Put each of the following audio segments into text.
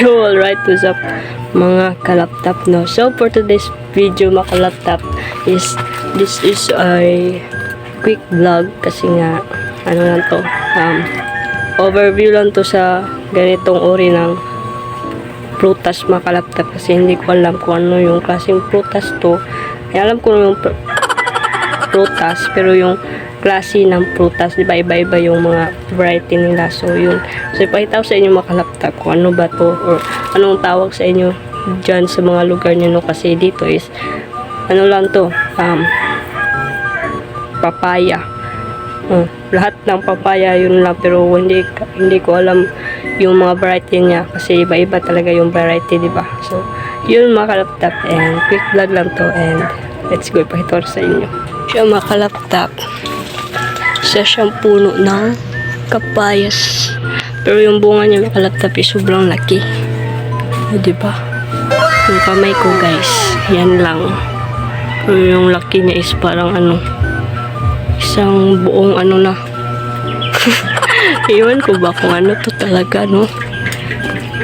Yo, alright, what's up mga kalaptop, no? So for today's video mga kalaptop this is a quick vlog kasi nga ano lang to, overview lang to sa ganitong uri ng prutas mga kalaptop kasi hindi ko alam kung ano yung klaseng prutas to. Alam ko yung prutas pero yung klase ng prutas, diba, iba-iba yung mga variety nila. So yun, so ipakita ko sa inyo mga kalaptop kung ano ba to or anong tawag sa inyo dyan sa mga lugar nyo, no? Kasi dito is ano lang to, papaya. Lahat ng papaya yun lang, pero hindi ko alam yung mga variety niya kasi iba-iba talaga yung variety, diba? So yun mga kalaptop, and quick vlog lang to, and let's go, ipakita ko sa inyo siya mga kalaptop. Isa siyang puno ng kapayas. Pero yung bunga niya makalaptap is sobrang laki. O, diba? Yung kamay ko guys, yan lang. Pero yung laki niya is parang ano, isang buong ano na. Iwan ko ba kung ano to talaga, no?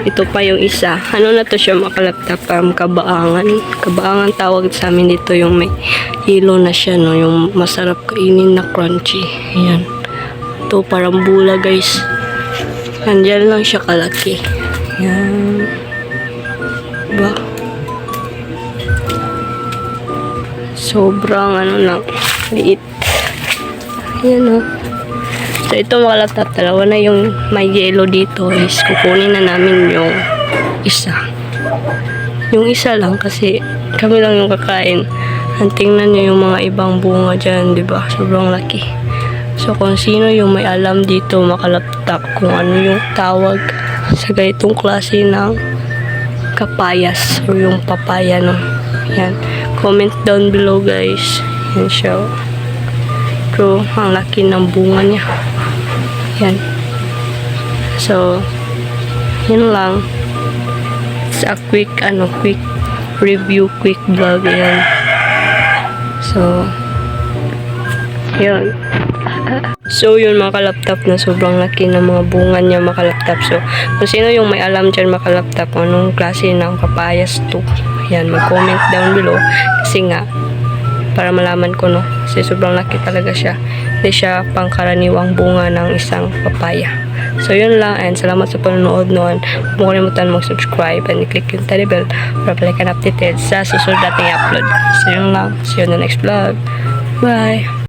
Ito pa yung isa. Ano na to siya makalaptap? Kabaangan. Kabaangan tawag sa amin dito, yung may hilo na siya, no? Yung masarap kainin na crunchy. Ayan. Ito parang bula guys. Andyan lang siya kalaki. Ayan. Diba? Sobrang ano lang. Liit. Ayan, no? So ito mga kalaptop, dalawa na yung may yellow dito is kukunin na namin yung isa. Yung isa lang kasi kami lang yung kakain. Ang tingnan nyo yung mga ibang bunga dyan, diba? Sobrang laki. So kung sino yung may alam dito mga kalaptop kung ano yung tawag sa ganitong klase ng kapayas o yung papaya, no? Yan. Comment down below guys. Yan siya. Pero ang laki ng bunga niya. Yan. So, yun lang. It's a quick review, quick vlog. Yan. So, yun. So, yun mga kalaptop na sobrang laki ng mga bunga niya mga kalaptop. So, kung sino yung may alam dyan mga kalaptop kung anong klase ng papayas to, yan, mag-comment down below. Kasi nga, para malaman ko, no? Kasi sobrang laki talaga siya. Hindi siya pangkaraniwang bunga ng isang papaya. So, yun lang. And salamat sa panonood noon. Huwag mo kalimutan mag-subscribe and i-click yung tally bell para pala ka updated sa susunod nating upload. So, yun lang. See you on the next vlog. Bye!